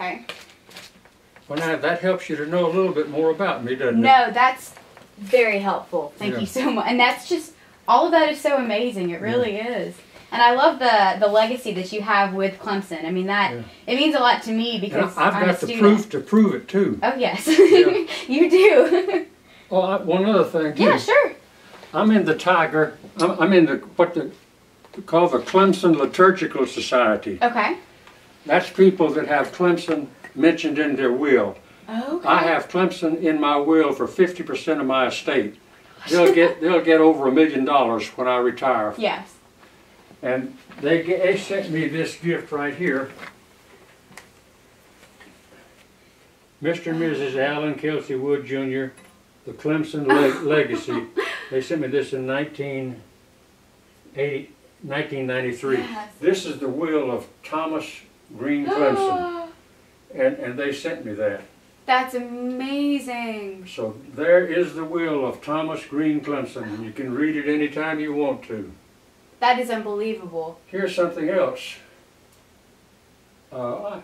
Okay. Well, now that helps you to know a little bit more about me, doesn't it? No, that's very helpful. Thank you so much. And that's just, all of that is so amazing. It really is. And I love the legacy that you have with Clemson. I mean, that it means a lot to me because I've I'm got a the student. proof to prove it too. Oh yes, Yeah. you do. Oh, one other thing too. Yeah, sure. I'm in the Tiger. I'm in the what they call the Clemson Liturgical Society. Okay. That's people that have Clemson mentioned in their will. Okay. I have Clemson in my will for 50% of my estate. They'll get over $1 million when I retire. Yes. And they sent me this gift right here. Mr. and Mrs. Allen Kelsey Wood Jr., the Clemson Legacy. They sent me this in 1993. Yes. This is the will of Thomas Green Clemson. And they sent me that. That's amazing. So there is the will of Thomas Green Clemson. You can read it anytime you want to. That is unbelievable. Here's something else. All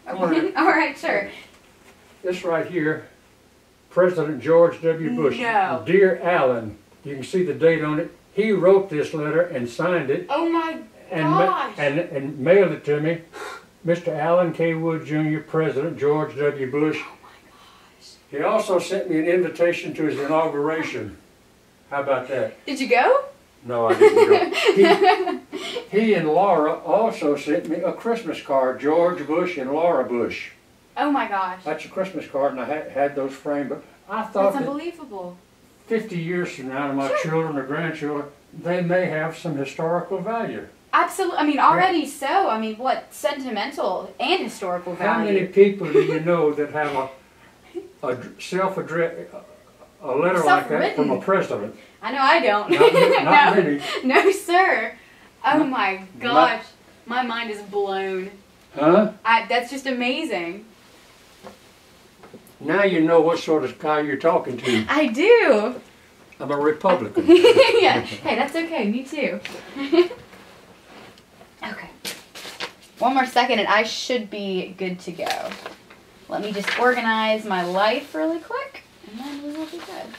right, sure. This right here, President George W. Bush. No. Dear Alan, you can see the date on it. He wrote this letter and signed it. Oh my gosh. And mailed it to me. Mr. Allen K. Wood Jr., President George W. Bush. Oh my gosh. He also sent me an invitation to his inauguration. How about that? Did you go? No, I didn't go. He and Laura also sent me a Christmas card, George Bush and Laura Bush. Oh my gosh. That's a Christmas card, and I had those framed. But I thought That's that unbelievable. 50 years from now, to my children or grandchildren, they may have some historical value. Absolutely. I mean, already so. I mean, what sentimental and historical value. How many people do you know that have a self-addressed, a letter like that from a president? I know I don't. Not many. No, sir. Oh my gosh. My mind is blown. Huh? That's just amazing. Now you know what sort of guy you're talking to. I do. I'm a Republican. Yeah. Hey, that's okay. Me too. Okay. One more second and I should be good to go. Let me just organize my life really quick and then we will be good.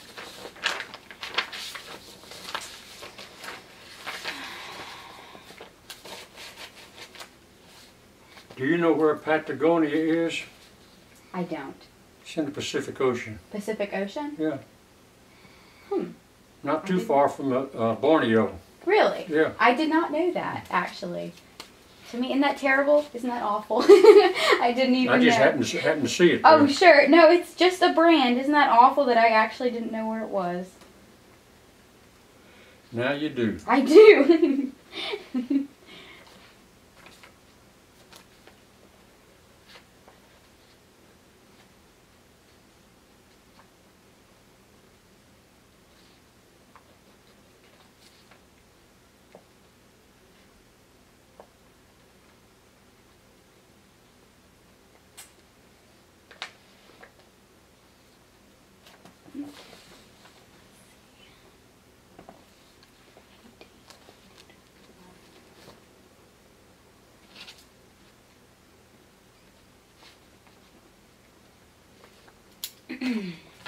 Do you know where Patagonia is? I don't. It's in the Pacific Ocean. Pacific Ocean? Yeah. Not too far from Borneo. Really? Yeah. I did not know that, actually. To me, isn't that terrible? Isn't that awful? I didn't even know. I just happened to see it. Oh, sure. No, it's just a brand. Isn't that awful that I actually didn't know where it was? Now you do. I do.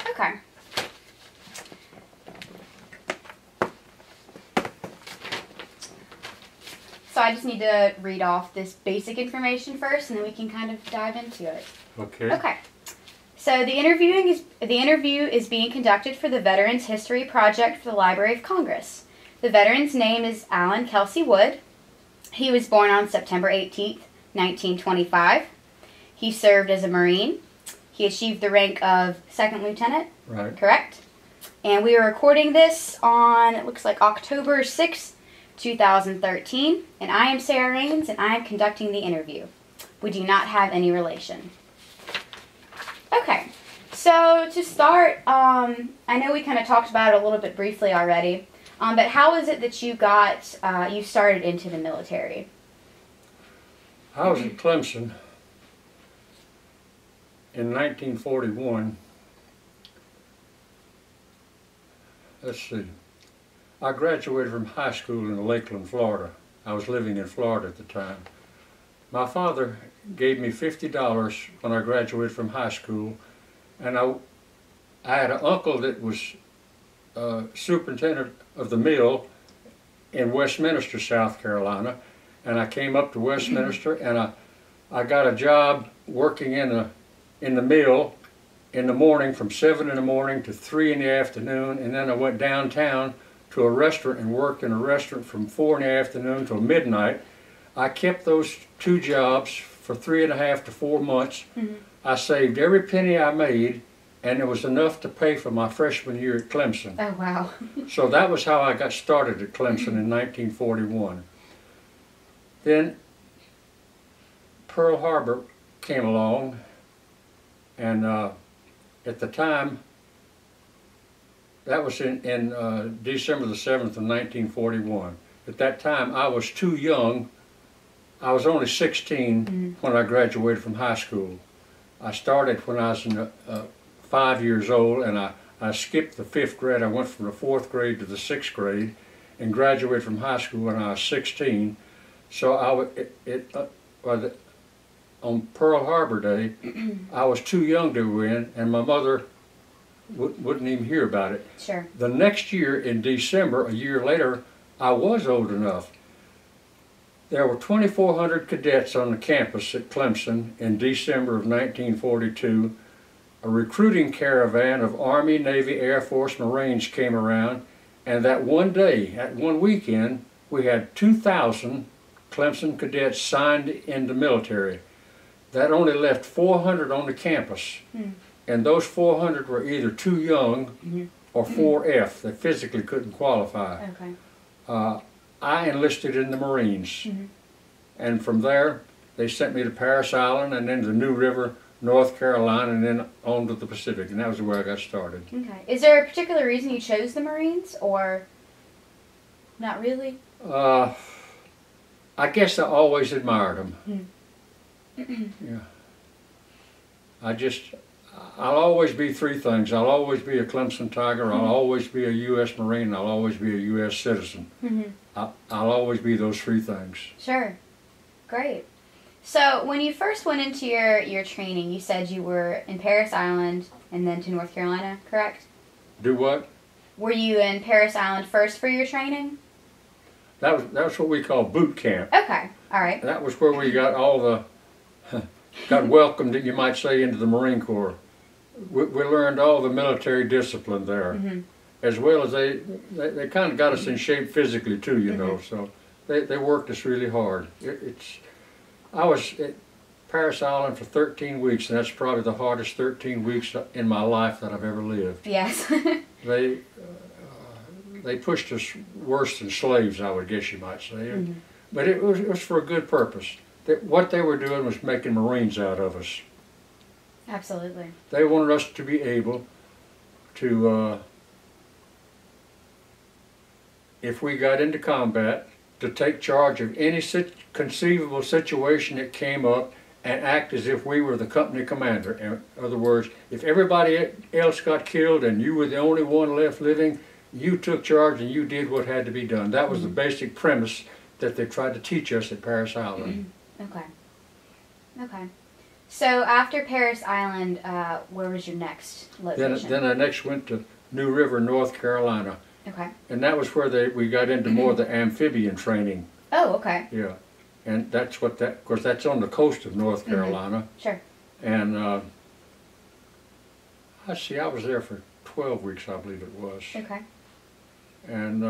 Okay. So I just need to read off this basic information first, and then we can kind of dive into it. Okay. Okay. So the interview is being conducted for the Veterans History Project for the Library of Congress. The veteran's name is Allen Kelsey Wood. He was born on September 18th, 1925. He served as a Marine. He achieved the rank of second lieutenant. Right. Correct? And we are recording this on, it looks like October 6th, 2013. And I am Sarah Rains, and I am conducting the interview. We do not have any relation. Okay, so to start, I know we kind of talked about it a little bit briefly already, but how is it that you you started into the military? I was at Clemson in 1941. Let's see. I graduated from high school in Lakeland, Florida. I was living in Florida at the time. My father gave me $50 when I graduated from high school, and I had an uncle that was superintendent of the mill in Westminster, South Carolina, and I came up to Westminster, and I got a job working in the mill in the morning from 7 in the morning to 3 in the afternoon, and then I went downtown to a restaurant and worked in a restaurant from 4 in the afternoon till midnight. I kept those two jobs for 3.5 to 4 months. Mm-hmm. I saved every penny I made, and it was enough to pay for my freshman year at Clemson. Oh, wow. So that was how I got started at Clemson in 1941. Then Pearl Harbor came along, and at the time, that was in December the 7th of 1941. At that time, I was too young. I was only 16 when I graduated from high school. I started when I was 5 years old, and I skipped the 5th grade. I went from the 4th grade to the 6th grade and graduated from high school when I was 16. So on Pearl Harbor Day, I was too young to win, and my mother wouldn't even hear about it. Sure. The next year, in December, a year later, I was old enough. There were 2,400 cadets on the campus at Clemson in December of 1942. A recruiting caravan of Army, Navy, Air Force, Marines came around, and that one day, that one weekend, we had 2,000 Clemson cadets signed in the military. That only left 400 on the campus, and those 400 were either too young or 4F. They physically couldn't qualify. Okay. I enlisted in the Marines, and from there they sent me to Parris Island and then to New River, North Carolina, and then on to the Pacific, and that was where I got started. Okay. Is there a particular reason you chose the Marines, or not really? I guess I always admired them. Yeah. I'll always be three things. I'll always be a Clemson Tiger, I'll always be a U.S. Marine, and I'll always be a U.S. citizen. I'll always be those three things. Sure. Great. So when you first went into your training, you said you were in Parris Island and then to North Carolina, correct? Do what? Were you in Parris Island first for your training? That was what we call boot camp. Okay. All right. That was where we got all the got welcomed, you might say, into the Marine Corps. We learned all the military discipline there, as well as they kind of got us in shape physically too, you know. So they worked us really hard. I was at Parris Island for 13 weeks, and that's probably the hardest 13 weeks in my life that I've ever lived. Yes. They pushed us worse than slaves, I would guess you might say. But it was for a good purpose. What they were doing was making Marines out of us. Absolutely. They wanted us to be able to, if we got into combat, to take charge of any conceivable situation that came up and act as if we were the company commander. In other words, if everybody else got killed and you were the only one left living, you took charge and you did what had to be done. That was the basic premise that they tried to teach us at Parris Island. Okay. Okay. So after Parris Island, where was your next location? Then I next went to New River, North Carolina. Okay. And that was where we got into more of the amphibian training. Oh, okay. Yeah. And that's what of course that's on the coast of North Carolina. Sure. And I was there for 12 weeks, I believe it was. Okay. And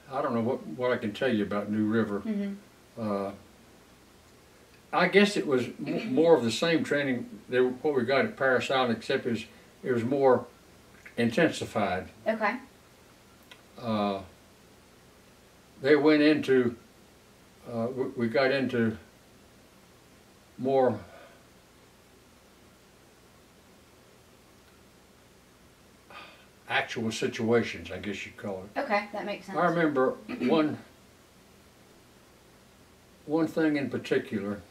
I don't know what I can tell you about New River. I guess it was more of the same training that what we got at Parris Island, except it was more intensified. Okay. They went into, we got into more actual situations, I guess you'd call it. Okay, that makes sense. I remember one thing in particular.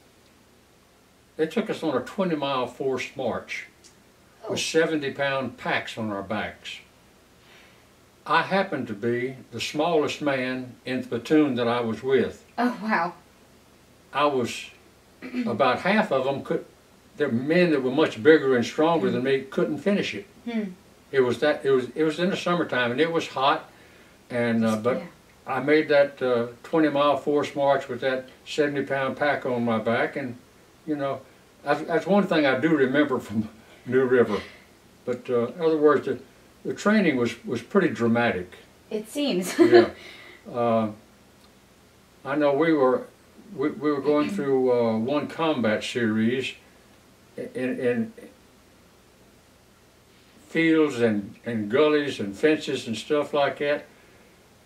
They took us on a 20-mile forced march with 70-pound packs on our backs. I happened to be the smallest man in the platoon that I was with. Oh, wow. I was, about half of them there were men that were much bigger and stronger than me, couldn't finish it. It was in the summertime, and it was hot, and but I made that 20-mile forced march with that 70-pound pack on my back, and you know, that's one thing I do remember from New River. But in other words, the training was pretty dramatic. It seems. Yeah. I know we were going through one combat series in fields and gullies and fences and stuff like that,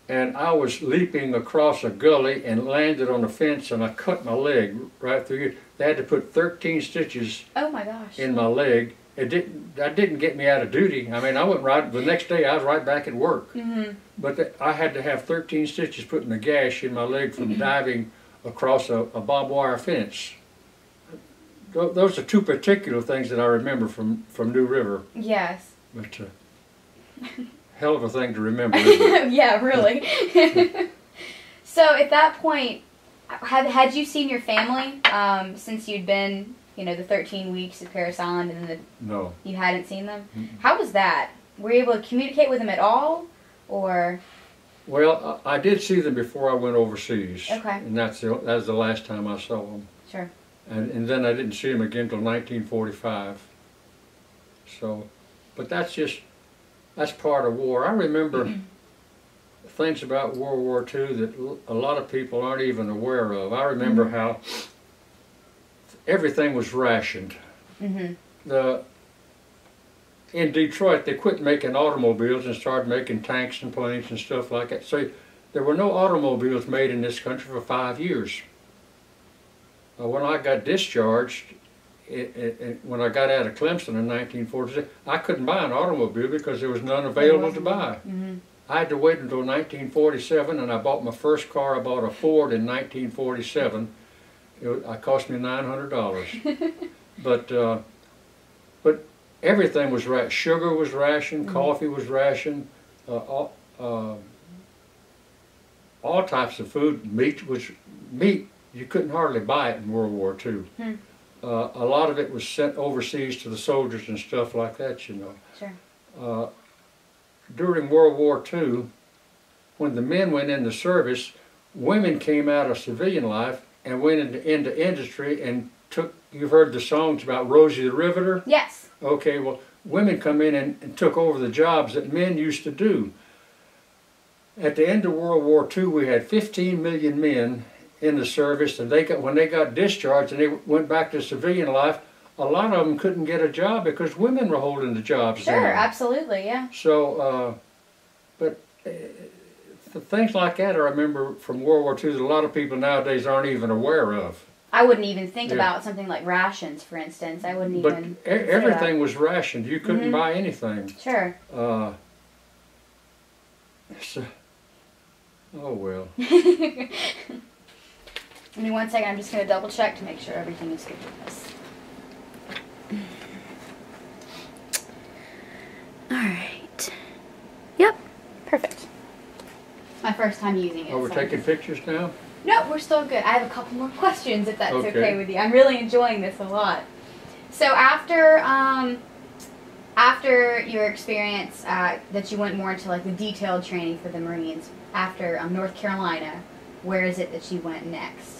and I was leaping across a gully and landed on a fence, and I cut my leg right through here. They had to put 13 stitches Oh my gosh. in my leg. That didn't get me out of duty. I mean, I went right, the next day I was right back at work. But I had to have 13 stitches put in a gash in my leg from diving across a barbed wire fence. Those are two particular things that I remember from New River. Yes. But hell of a thing to remember, isn't it? Yeah, really. So at that point, had you seen your family since you'd been, you know, the 13 weeks at Parris Island, and No. You hadn't seen them? How was that? Were you able to communicate with them at all, or? Well, I did see them before I went overseas. Okay. And that was the last time I saw them. Sure. And then I didn't see them again until 1945. So, but that's part of war. I remember things about World War II that a lot of people aren't even aware of. I remember how everything was rationed. In Detroit, they quit making automobiles and started making tanks and planes and stuff like that. So there were no automobiles made in this country for 5 years. When I got discharged, when I got out of Clemson in 1946, I couldn't buy an automobile because there was none available to buy. I had to wait until 1947, and I bought my first car. I bought a Ford in 1947. It cost me $900. But everything was rationed. Sugar was rationed. Coffee was rationed. All types of food. Meat. You couldn't hardly buy it in World War II. A lot of it was sent overseas to the soldiers and stuff like that, you know. Sure. During World War II, when the men went into service, women came out of civilian life and went into industry and you've heard the songs about Rosie the Riveter? Yes. Okay, well, women come in and took over the jobs that men used to do. At the end of World War II, we had 15 million men in the service, and when they got discharged and they went back to civilian life, a lot of them couldn't get a job because women were holding the jobs. Sure, absolutely, yeah. So, things like that I remember from World War II that a lot of people nowadays aren't even aware of. I wouldn't even think about something like rations, for instance. I wouldn't even. But everything was rationed. You couldn't buy anything. Sure. So, oh well. Give me 1 second. I'm just going to double check to make sure everything is good with this. All right. Yep. Perfect. My first time using it. Oh, we're taking pictures now? No, we're still good. I have a couple more questions if that's okay with you. I'm really enjoying this a lot. So after your experience that you went more into like the detailed training for the Marines, after North Carolina, where is it that you went next?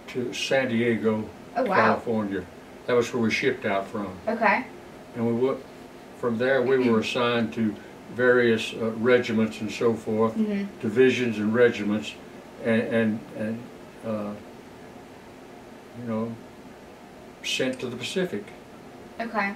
To San Diego, California. That was where we shipped out from. Okay. And from there we were assigned to various regiments and so forth, divisions and regiments, and you know, sent to the Pacific. Okay.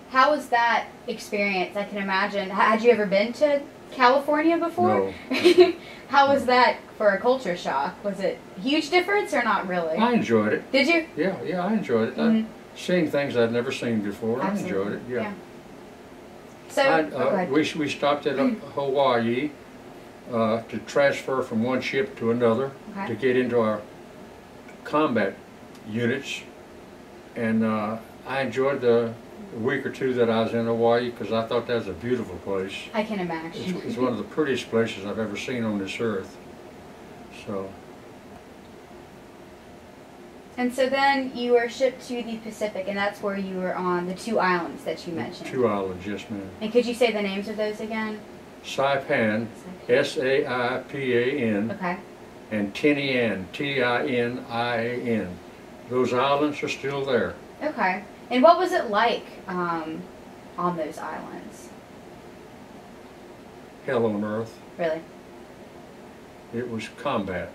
How was that experience? I can imagine. Had you ever been to California before? No. How was that for a culture shock? Was it a huge difference or not really? I enjoyed it. Did you? Yeah, I enjoyed it. Seeing things I'd never seen before. Absolutely. I enjoyed it. Yeah. So we stopped at Hawaii to transfer from one ship to another to get into our combat units, and I enjoyed the week or two that I was in Hawaii because I thought that was a beautiful place. I can imagine. It's one of the prettiest places I've ever seen on this earth. So. And so then you were shipped to the Pacific, and that's where you were on the 2 islands that you mentioned. 2 islands, yes, ma'am. And could you say the names of those again? Saipan, S-A-I-P-A-N, Okay. and Tinian, T-I-N-I-A-N. Those islands are still there. Okay. And what was it like on those islands? Hell on earth. Really? It was combat.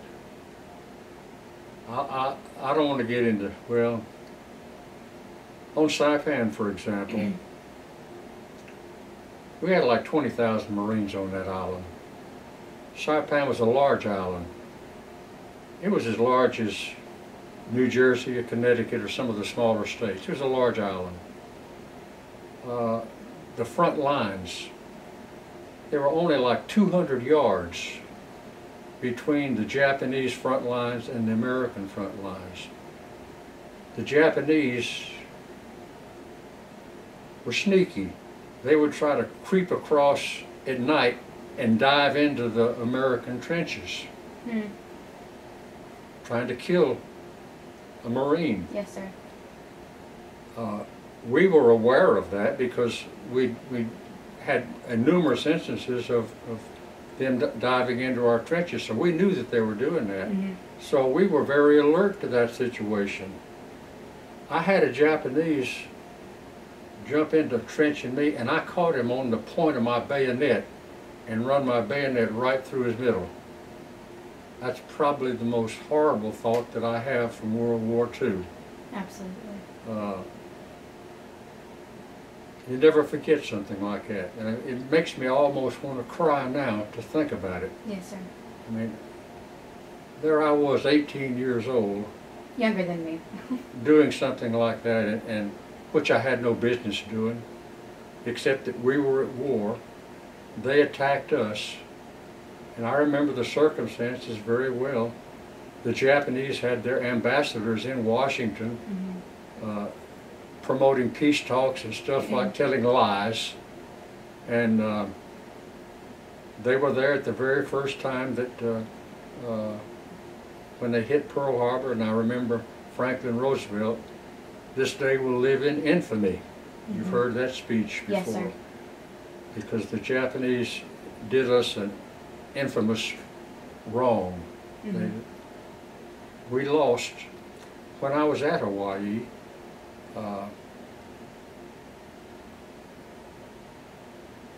I don't want to get into, well, on Saipan, for example, we had like 20,000 Marines on that island. Saipan was a large island. It was as large as New Jersey or Connecticut or some of the smaller states. It was a large island. The front lines, there were only like 200 yards between the Japanese front lines and the American front lines. The Japanese were sneaky. They would try to creep across at night and dive into the American trenches, trying to kill a Marine. Yes, sir. We were aware of that because we had numerous instances of them diving into our trenches, so we knew that they were doing that. So we were very alert to that situation. I had a Japanese jump into a trench in me, and I caught him on the point of my bayonet and run my bayonet right through his middle. That's probably the most horrible thought that I have from World War II. Absolutely. You never forget something like that. And it makes me almost want to cry now to think about it. Yes, sir. I mean, there I was, 18 years old. Younger than me. Doing something like that, and which I had no business doing, except that we were at war. They attacked us, and I remember the circumstances very well. The Japanese had their ambassadors in Washington, promoting peace talks and stuff like telling lies, and they were there at the very first time that when they hit Pearl Harbor, and I remember Franklin Roosevelt, "This day will live in infamy." You've heard that speech before. Yes, sir. Because the Japanese did us an infamous wrong. We lost. When I was at Hawaii,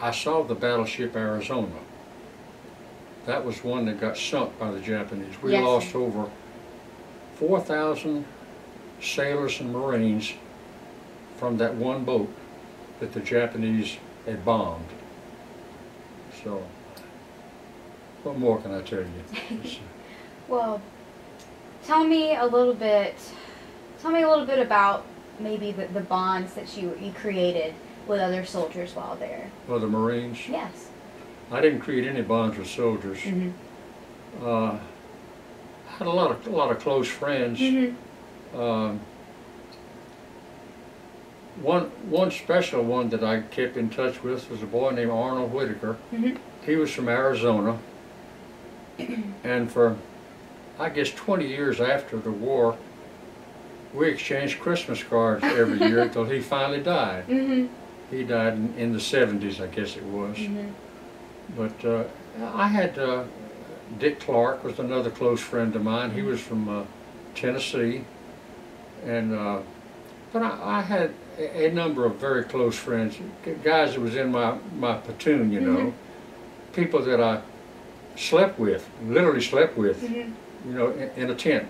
I saw the battleship Arizona. That was one that got sunk by the Japanese. We lost over 4,000 sailors and Marines from that one boat that the Japanese had bombed. So, what more can I tell you? Well, tell me a little bit about maybe the bonds that you created with other soldiers while there. Well, the Marines? Yes. I didn't create any bonds with soldiers. I had a lot of close friends. One special one that I kept in touch with was a boy named Arnold Whitaker. He was from Arizona, and for, I guess, 20 years after the war, we exchanged Christmas cards every year until he finally died. He died in the 70s, I guess it was. But I had Dick Clark was another close friend of mine. He was from Tennessee, and but I had a number of very close friends, guys that was in my platoon, you know, people that I slept with, literally slept with, you know, in a tent.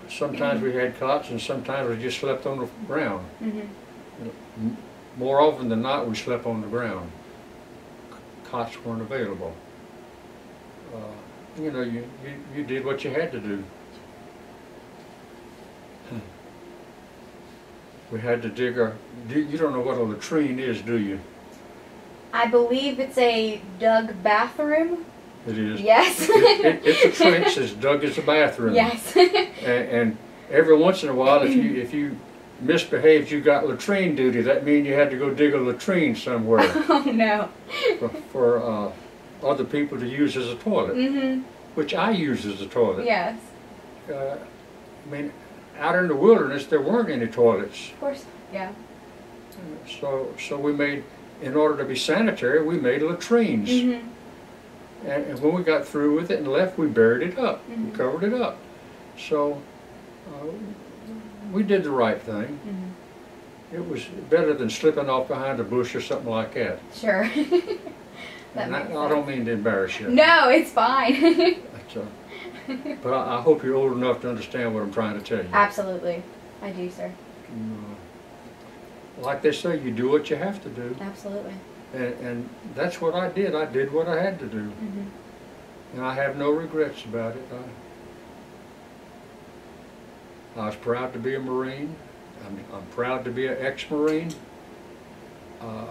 Sometimes we had cots, and sometimes we just slept on the ground. More often than not, we slept on the ground. Cots weren't available. You know, you did what you had to do. We had to dig our. You don't know what a latrine is, do you? I believe it's a dug bathroom. It is. Yes. It's a trench as dug as a bathroom. Yes. And every once in a while, if misbehaved, you got latrine duty. That means you had to go dig a latrine somewhere Oh no. for other people to use as a toilet, which I use as a toilet. Yes. I mean, out in the wilderness, there weren't any toilets. Of course. Yeah. So we made, in order to be sanitary, we made latrines. And when we got through with it and left, we buried it up. We covered it up. So we did the right thing. It was better than slipping off behind a bush or something like that. Sure. And I don't mean to embarrass you. No, it's fine. But I hope you're old enough to understand what I'm trying to tell you. Absolutely. I do, sir. Like they say, you do what you have to do. Absolutely. And that's what I did. I did what I had to do. And I have no regrets about it. I was proud to be a Marine. I'm proud to be an ex-Marine. I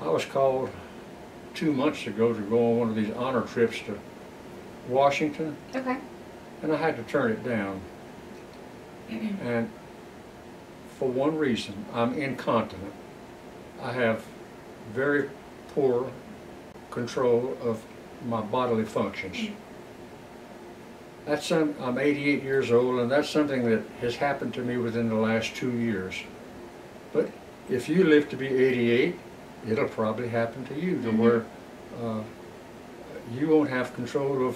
was called 2 months ago to go on one of these honor trips to Washington. Okay. And I had to turn it down. And for one reason, I'm incontinent. I have very poor control of my bodily functions. I'm 88 years old, and that's something that has happened to me within the last 2 years. But if you live to be 88, it'll probably happen to you, to where you won't have control of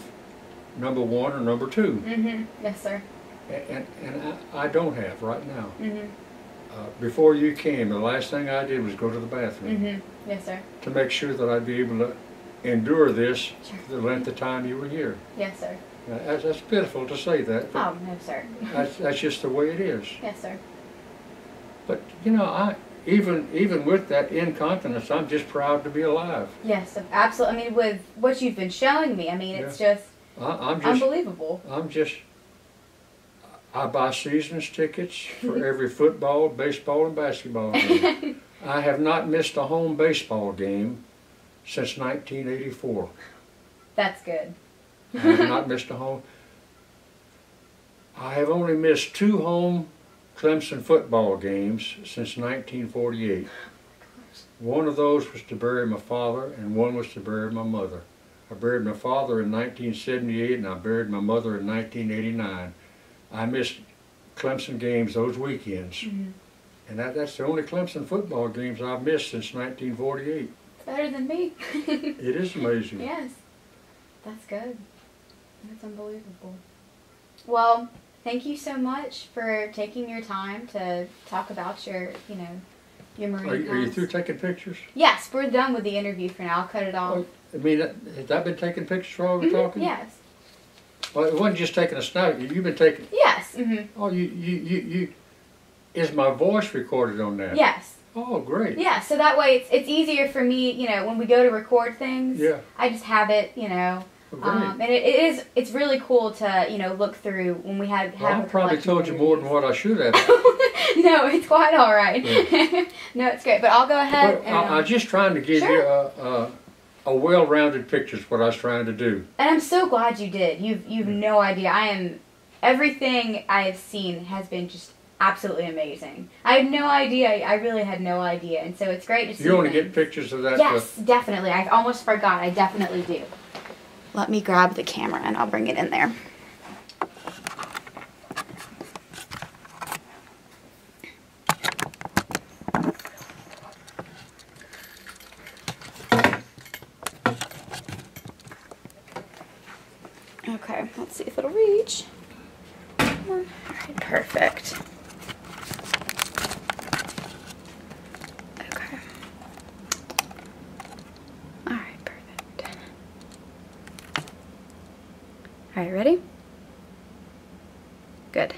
number 1 or number 2. Yes, sir. And I don't have right now. Before you came, the last thing I did was go to the bathroom. Yes, sir. To make sure that I'd be able to endure this the length of time you were here. Yes, sir. That's pitiful to say that. Oh, no, sir. That's just the way it is. Yes, sir. But you know, even with that incontinence, I'm just proud to be alive. Yes, absolutely. I mean, with what you've been showing me, I mean, it's just unbelievable. I buy season's tickets for every football, baseball, and basketball game. I have not missed a home baseball game since 1984. That's good. I have not missed a home. I have only missed 2 home Clemson football games since 1948. One of those was to bury my father, and one was to bury my mother. I buried my father in 1978, and I buried my mother in 1989. I missed Clemson games those weekends. And that's the only Clemson football games I've missed since 1948. It's better than me. It is amazing. Yes. That's good. That's unbelievable. Well, thank you so much for taking your time to talk about your, your Marine Are you through taking pictures? Yes, we're done with the interview for now. I'll cut it off. I mean, has that been taking pictures while we're talking? Yes. Well, it wasn't just taking a snap. You've been taking. Yes. Oh, you. Is my voice recorded on that? Yes. Oh, great. Yeah. So that way, it's easier for me. When we go to record things. Yeah. I just have it. And it's really cool to look through when we have. Well, I probably told you more than what I should have. No, it's quite all right. Yeah. No, it's great. But I'll go ahead. I'm just trying to give you a well-rounded picture is what I was trying to do. And I'm so glad you did. You've no idea. Everything I have seen has been just absolutely amazing. I had no idea. I really had no idea. And so it's great to see. You want to get pictures of that? Yes, definitely. I almost forgot. I definitely do. Let me grab the camera and I'll bring it in there. Okay, let's see if it'll reach. All right, perfect. Okay. All right, perfect. All right, ready? Good.